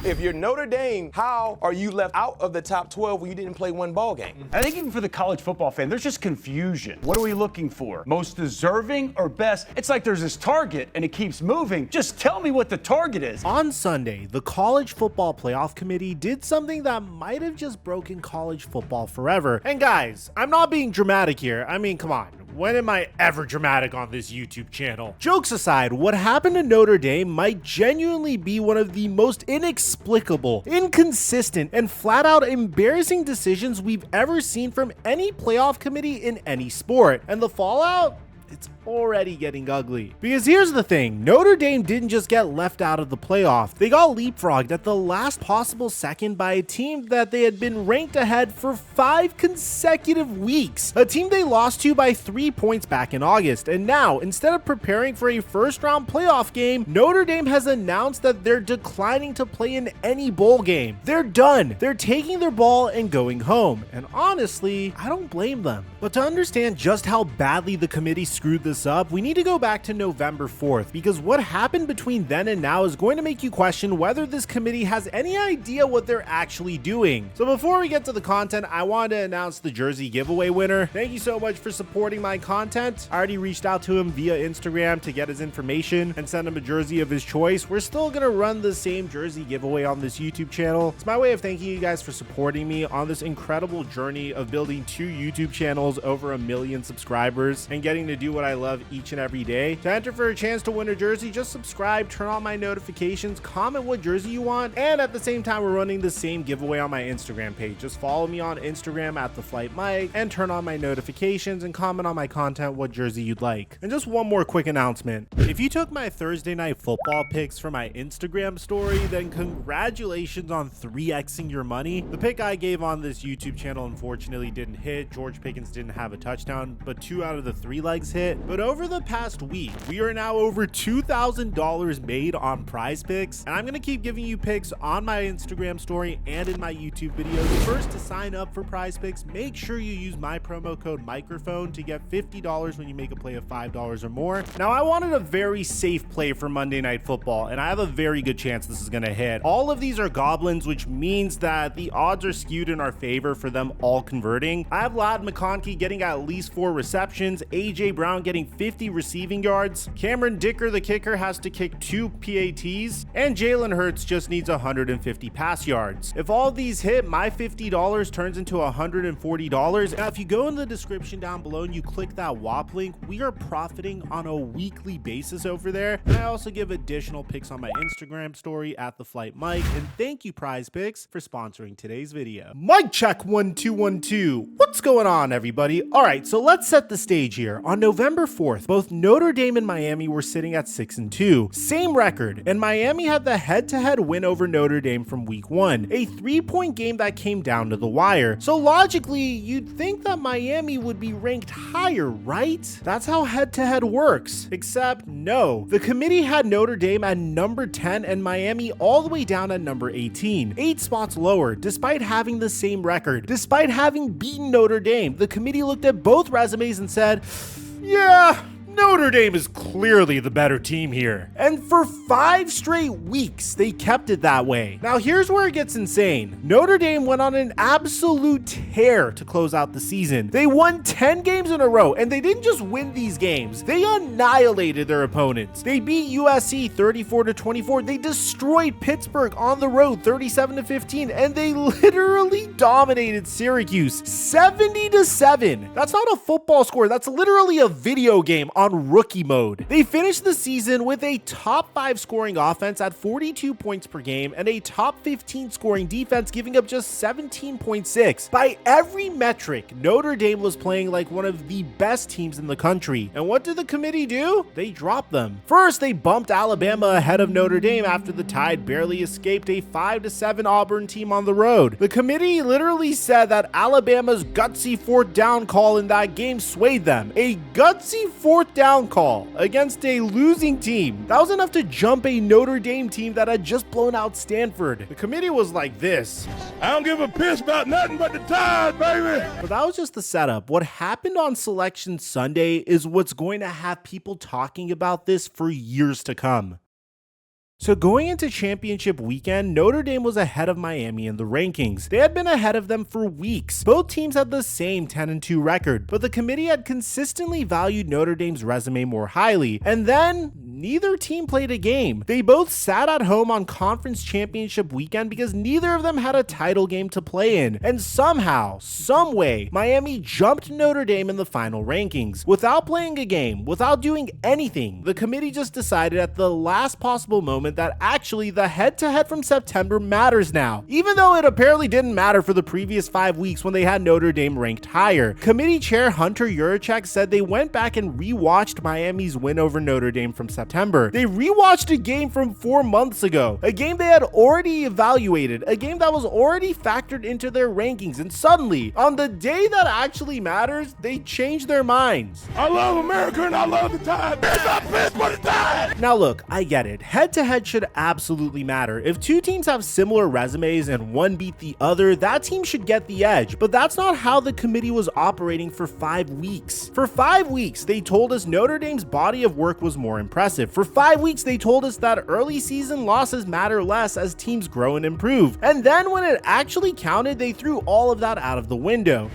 If you're Notre Dame, how are you left out of the top 12 when you didn't play one ball game? I think even for the college football fan, there's just confusion. What are we looking for? Most deserving or best? It's like there's this target and it keeps moving. Just tell me what the target is. On Sunday, the College Football Playoff Committee did something that might have just broken college football forever. And guys, I'm not being dramatic here. I mean, come on. When am I ever dramatic on this YouTube channel? Jokes aside, what happened to Notre Dame might genuinely be one of the most inexplicable, inconsistent, and flat out embarrassing decisions we've ever seen from any playoff committee in any sport. And the fallout? It's already getting ugly. Because here's the thing, Notre Dame didn't just get left out of the playoff. They got leapfrogged at the last possible second by a team that they had been ranked ahead for 5 consecutive weeks. A team they lost to by 3 points back in August. And now, instead of preparing for a first-round playoff game, Notre Dame has announced that they're declining to play in any bowl game. They're done. They're taking their ball and going home. And honestly, I don't blame them. But to understand just how badly the committee screwed this up, we need to go back to November 4th, because what happened between then and now is going to make you question whether this committee has any idea what they're actually doing. So before we get to the content, I wanted to announce the jersey giveaway winner. Thank you so much for supporting my content. I already reached out to him via Instagram to get his information and send him a jersey of his choice. We're still going to run the same jersey giveaway on this YouTube channel. It's my way of thanking you guys for supporting me on this incredible journey of building 2 YouTube channels, over 1 million subscribers, and getting to do what I love each and every day. To enter for a chance to win a jersey, just subscribe, turn on my notifications, comment what jersey you want, and at the same time, we're running the same giveaway on my Instagram page. Just follow me on Instagram at @theflightmike and turn on my notifications and comment on my content what jersey you'd like. And just one more quick announcement. If you took my Thursday night football picks for my Instagram story, then congratulations on 3xing your money. The pick I gave on this YouTube channel unfortunately didn't hit. George Pickens didn't have a touchdown, but 2 out of the 3 legs hit. But over the past week, we are now over $2,000 made on Prize Picks, and I'm going to keep giving you picks on my Instagram story and in my YouTube videos. First, to sign up for Prize Picks, make sure you use my promo code microphone to get $50 when you make a play of $5 or more. Now, I wanted a very safe play for Monday Night Football, and I have a very good chance this is going to hit. All of these are goblins, which means that the odds are skewed in our favor for them all converting. I have Ladd McConkey getting at least 4 receptions, AJ Brown getting 50 receiving yards, Cameron Dicker, the kicker, has to kick 2 PATs, and Jalen Hurts just needs 150 pass yards. If all of these hit, my $50 turns into $140. Now, if you go in the description down below and you click that WAP link, we are profiting on a weekly basis over there. And I also give additional picks on my Instagram story at @theflightmike. And thank you, Prize Picks, for sponsoring today's video. Mic check 1 2 1 2. What's going on, everybody? All right, so let's set the stage here. On November 4th, both Notre Dame and Miami were sitting at 6-2, same record, and Miami had the head-to-head win over Notre Dame from week 1, a 3-point game that came down to the wire. So logically, you'd think that Miami would be ranked higher, right? That's how head-to-head works. Except no, the committee had Notre Dame at number 10 and Miami all the way down at number 18, 8 spots lower, despite having the same record. Despite having beaten Notre Dame, the committee looked at both resumes and said, yeah, Notre Dame is clearly the better team here. And for 5 straight weeks, they kept it that way. Now, here's where it gets insane. Notre Dame went on an absolute tear to close out the season. They won 10 games in a row, and they didn't just win these games. They annihilated their opponents. They beat USC 34-24. They destroyed Pittsburgh on the road 37-15, and they literally dominated Syracuse 70-7. That's not a football score. That's literally a video game on rookie mode. They finished the season with a top 5 scoring offense at 42 points per game and a top 15 scoring defense, giving up just 17.6. By every metric, Notre Dame was playing like one of the best teams in the country. And what did the committee do? They dropped them. First, they bumped Alabama ahead of Notre Dame after the Tide barely escaped a 5-7 Auburn team on the road. The committee literally said that Alabama's gutsy 4th down call in that game swayed them. A gutsy 4th down call against a losing team. That was enough to jump a Notre Dame team that had just blown out Stanford. The committee was like this. I don't give a piss about nothing but the Tide, baby. But that was just the setup. What happened on Selection Sunday is what's going to have people talking about this for years to come. So going into championship weekend, Notre Dame was ahead of Miami in the rankings. They had been ahead of them for weeks. Both teams had the same 10-2 record, but the committee had consistently valued Notre Dame's resume more highly. And then neither team played a game. They both sat at home on conference championship weekend because neither of them had a title game to play in. And somehow, someway, Miami jumped Notre Dame in the final rankings. Without playing a game, without doing anything, the committee just decided at the last possible moment that actually the head-to-head from September matters now, even though it apparently didn't matter for the previous 5 weeks when they had Notre Dame ranked higher. Committee chair Hunter Yurachek said they went back and rewatched Miami's win over Notre Dame from September. They rewatched a game from 4 months ago, a game they had already evaluated, a game that was already factored into their rankings, and suddenly, on the day that actually matters, they changed their minds. I love America and I love the Tide. It's not pissed for the Tide. Now look, I get it. Head-to-head should absolutely matter. If two teams have similar resumes and one beat the other, that team should get the edge. But that's not how the committee was operating for 5 weeks. For 5 weeks, they told us Notre Dame's body of work was more impressive. For 5 weeks, they told us that early season losses matter less as teams grow and improve. And then when it actually counted, they threw all of that out of the window.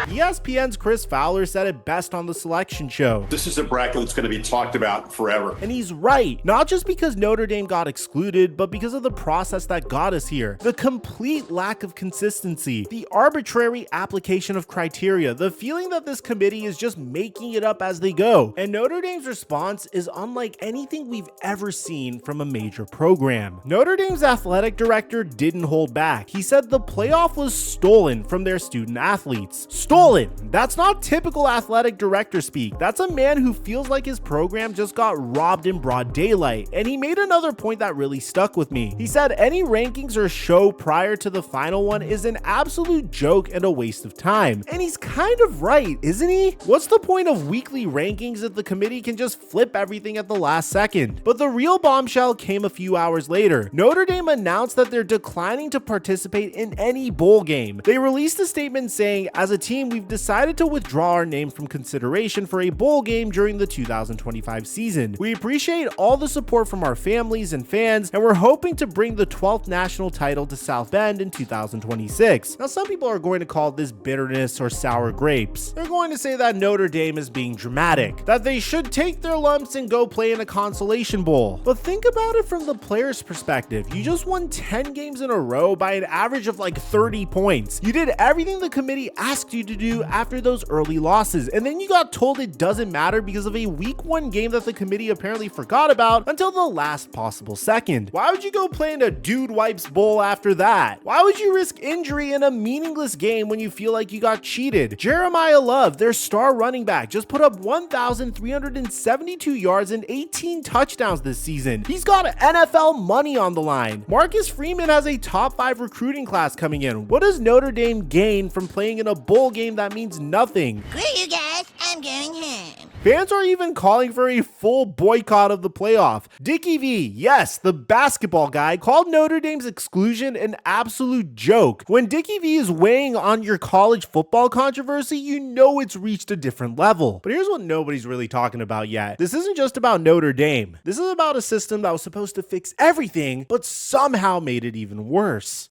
ESPN's Chris Fowler said it best on the selection show. This is a bracket that's going to be talked about forever. And he's right. Not just because Notre Dame got excluded, but because of the process that got us here. The complete lack of consistency, the arbitrary application of criteria, the feeling that this committee is just making it up as they go. And Notre Dame's response is unlike anything we've ever seen from a major program. Notre Dame's athletic director didn't hold back. He said the playoff was stolen from their student athletes. Stolen. That's not typical athletic director speak. That's a man who feels like his program just got robbed in broad daylight. And he made another point that really stuck with me. He said any rankings or show prior to the final one is an absolute joke and a waste of time. And he's kind of right, isn't he? What's the point of weekly rankings if the committee can just flip everything at the last second? But the real bombshell came a few hours later. Notre Dame announced that they're declining to participate in any bowl game. They released a statement saying, as a team, we've decided to withdraw our name from consideration for a bowl game during the 2025 season. We appreciate all the support from our families and fans, and we're hoping to bring the 12th national title to South Bend in 2026. Now, some people are going to call this bitterness or sour grapes. They're going to say that Notre Dame is being dramatic, that they should take their lumps and go play in a consolation bowl. But think about it from the player's perspective. You just won 10 games in a row by an average of like 30 points. You did everything the committee asked you to do after those early losses, and then you got told it doesn't matter because of a week 1 game that the committee apparently forgot about until the last possible second. Why would you go play in a dude wipes bowl after that? Why would you risk injury in a meaningless game when you feel like you got cheated? Jeremiah Love, their star running back, just put up 1,372 yards and 18 touchdowns this season. He's got NFL money on the line. Marcus Freeman has a top 5 recruiting class coming in. What does Notre Dame gain from playing in a bowl game that means nothing? Screw you guys, I'm going home. Fans are even calling for a full boycott of the playoff. Dickie V, yes, the basketball guy, called Notre Dame's exclusion an absolute joke. When Dickie V is weighing on your college football controversy, you know it's reached a different level. But here's what nobody's really talking about yet. This isn't just about Notre Dame. This is about a system that was supposed to fix everything, but somehow made it even worse.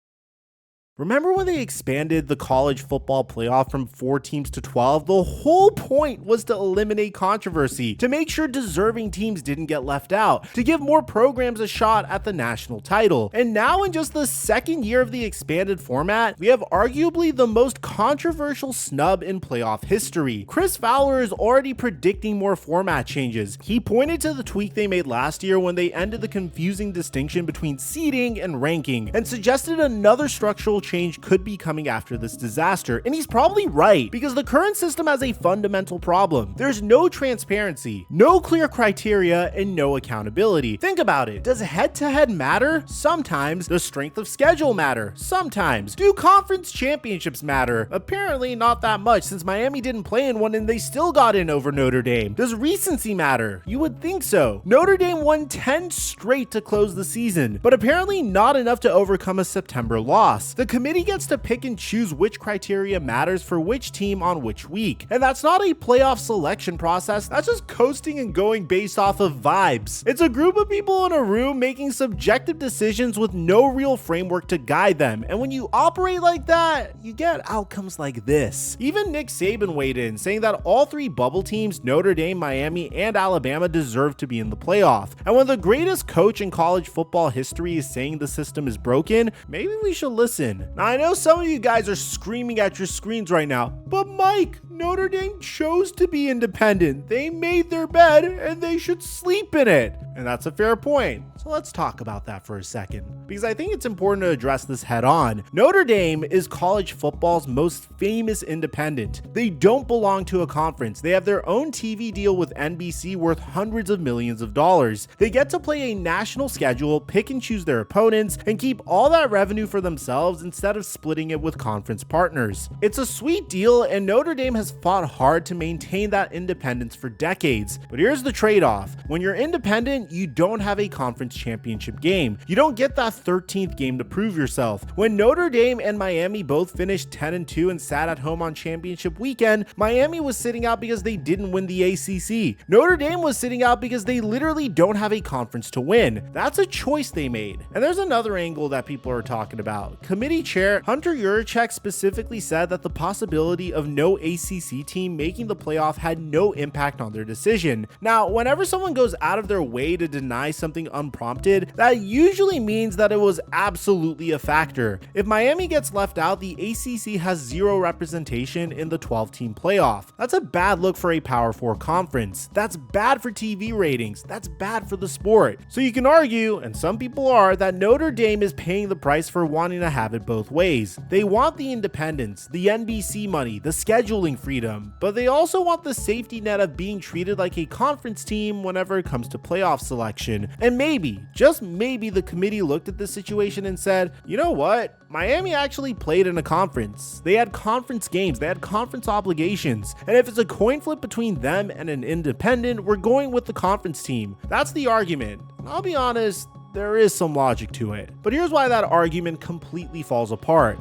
Remember when they expanded the college football playoff from 4 teams to 12? The whole point was to eliminate controversy, to make sure deserving teams didn't get left out, to give more programs a shot at the national title. And now in just the second year of the expanded format, we have arguably the most controversial snub in playoff history. Chris Fowler is already predicting more format changes. He pointed to the tweak they made last year when they ended the confusing distinction between seeding and ranking, and suggested another structural change could be coming after this disaster. And he's probably right, because the current system has a fundamental problem. There's no transparency, no clear criteria, and no accountability. Think about it. Does head-to-head matter? Sometimes. Does strength of schedule matter? Sometimes. Do conference championships matter? Apparently not that much, since Miami didn't play in one and they still got in over Notre Dame. Does recency matter? You would think so. Notre Dame won 10 straight to close the season, but apparently not enough to overcome a September loss. The committee gets to pick and choose which criteria matters for which team on which week. And that's not a playoff selection process, that's just coasting and going based off of vibes. It's a group of people in a room making subjective decisions with no real framework to guide them. And when you operate like that, you get outcomes like this. Even Nick Saban weighed in, saying that all three bubble teams, Notre Dame, Miami, and Alabama, deserve to be in the playoff. And when the greatest coach in college football history is saying the system is broken, maybe we should listen. Now, I know some of you guys are screaming at your screens right now, but Mike, Notre Dame chose to be independent. They made their bed and they should sleep in it. And that's a fair point. So let's talk about that for a second, because I think it's important to address this head on. Notre Dame is college football's most famous independent. They don't belong to a conference. They have their own TV deal with NBC worth hundreds of millions of dollars. They get to play a national schedule, pick and choose their opponents, and keep all that revenue for themselves instead of splitting it with conference partners. It's a sweet deal, and Notre Dame has fought hard to maintain that independence for decades. But here's the trade-off. When you're independent, you don't have a conference championship game. You don't get that 13th game to prove yourself. When Notre Dame and Miami both finished 10-2 and sat at home on championship weekend, Miami was sitting out because they didn't win the ACC. Notre Dame was sitting out because they literally don't have a conference to win. That's a choice they made. And there's another angle that people are talking about. Committee chair Hunter Yurachek specifically said that the possibility of no ACC team making the playoff had no impact on their decision. Now, whenever someone goes out of their way to deny something unprompted, that usually means that it was absolutely a factor. If Miami gets left out, the ACC has zero representation in the 12-team playoff. That's a bad look for a Power 4 conference. That's bad for TV ratings. That's bad for the sport. So you can argue, and some people are, that Notre Dame is paying the price for wanting to have it both ways. They want the independence, the NBC money, the scheduling freedom, but they also want the safety net of being treated like a conference team whenever it comes to playoff selection. And maybe, just maybe, the committee looked at this situation and said, you know what? Miami actually played in a conference. They had conference games, they had conference obligations, and if it's a coin flip between them and an independent, we're going with the conference team. That's the argument. And I'll be honest, there is some logic to it. But here's why that argument completely falls apart.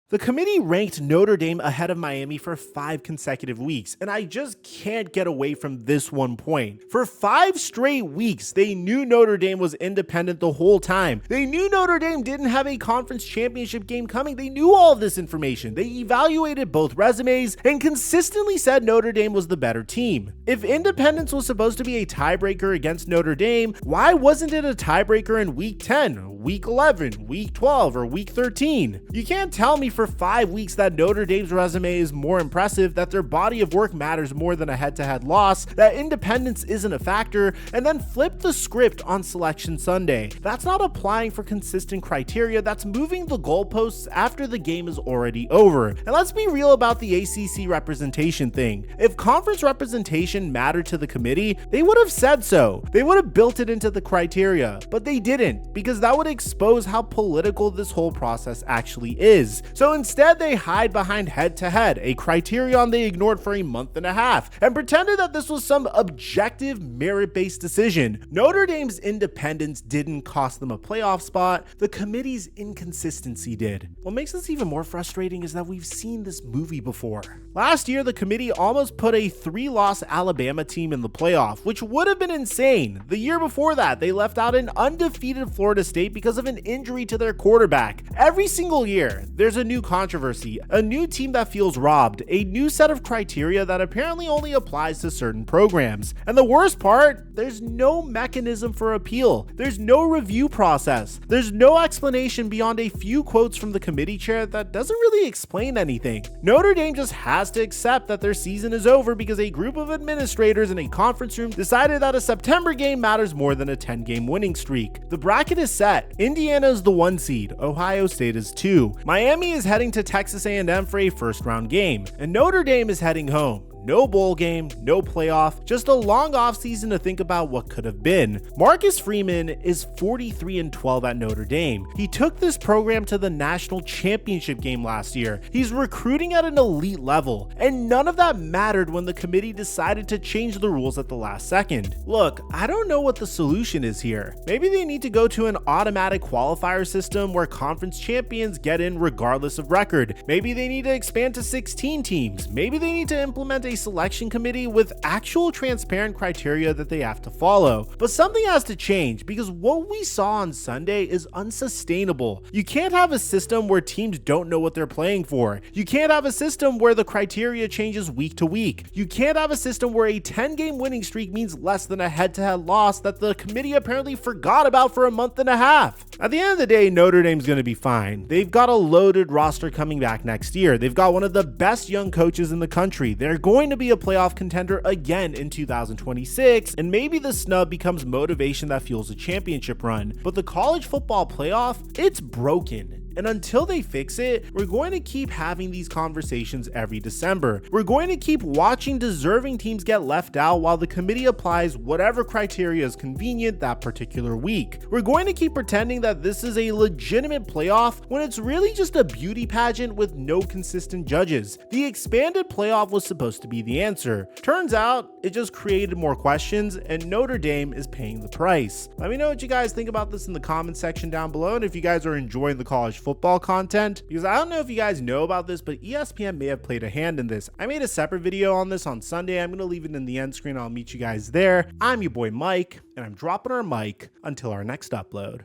The committee ranked Notre Dame ahead of Miami for 5 consecutive weeks, and I just can't get away from this one point. For 5 straight weeks, they knew Notre Dame was independent the whole time. They knew Notre Dame didn't have a conference championship game coming. They knew all of this information. They evaluated both resumes and consistently said Notre Dame was the better team. If independence was supposed to be a tiebreaker against Notre Dame, why wasn't it a tiebreaker in week 10, week 11, week 12, or week 13? You can't tell me for 5 weeks that Notre Dame's resume is more impressive, that their body of work matters more than a head-to-head loss, that independence isn't a factor, and then flip the script on Selection Sunday. That's not applying for consistent criteria, that's moving the goalposts after the game is already over. And let's be real about the ACC representation thing. If conference representation mattered to the committee, they would have said so. They would have built it into the criteria, but they didn't, because that would expose how political this whole process actually is. So instead, they hide behind head-to-head, a criterion they ignored for a month and a half, and pretended that this was some objective, merit-based decision. Notre Dame's independence didn't cost them a playoff spot, the committee's inconsistency did. What makes this even more frustrating is that we've seen this movie before. Last year, the committee almost put a 3-loss Alabama team in the playoff, which would have been insane. The year before that, they left out an undefeated Florida State because of an injury to their quarterback. Every single year, there's a new controversy, a new team that feels robbed, a new set of criteria that apparently only applies to certain programs. And the worst part, there's no mechanism for appeal. There's no review process. There's no explanation beyond a few quotes from the committee chair that doesn't really explain anything. Notre Dame just has to accept that their season is over because a group of administrators in a conference room decided that a September game matters more than a 10-game winning streak. The bracket is set. Indiana is the 1 seed. Ohio State is 2. Miami is heading to Texas A&M for a first-round game, and Notre Dame is heading home. no bowl game, no playoff, just a long offseason to think about what could have been. Marcus Freeman is 43-12 at Notre Dame. He took this program to the national championship game last year. He's recruiting at an elite level, and none of that mattered when the committee decided to change the rules at the last second. Look, I don't know what the solution is here. Maybe they need to go to an automatic qualifier system where conference champions get in regardless of record. Maybe they need to expand to 16 teams. Maybe they need to implement a selection committee with actual transparent criteria that they have to follow. But something has to change, because what we saw on Sunday is unsustainable. You can't have a system where teams don't know what they're playing for. You can't have a system where the criteria changes week to week. You can't have a system where a 10-game winning streak means less than a head-to-head loss that the committee apparently forgot about for a month and a half. At the end of the day, Notre Dame's going to be fine. They've got a loaded roster coming back next year. They've got one of the best young coaches in the country. They're going to be a playoff contender again in 2026, and maybe the snub becomes motivation that fuels a championship run. But the college football playoff, it's broken. And until they fix it, we're going to keep having these conversations every December. We're going to keep watching deserving teams get left out while the committee applies whatever criteria is convenient that particular week. We're going to keep pretending that this is a legitimate playoff when it's really just a beauty pageant with no consistent judges. The expanded playoff was supposed to be the answer. Turns out, it just created more questions, and Notre Dame is paying the price. Let me know what you guys think about this in the comment section down below, and if you guys are enjoying the college football content, because I don't know if you guys know about this, but ESPN may have played a hand in this. I made a separate video on this on Sunday. I'm going to leave it in the end screen. I'll meet you guys there. I'm your boy Mike, and I'm dropping our mic until our next upload.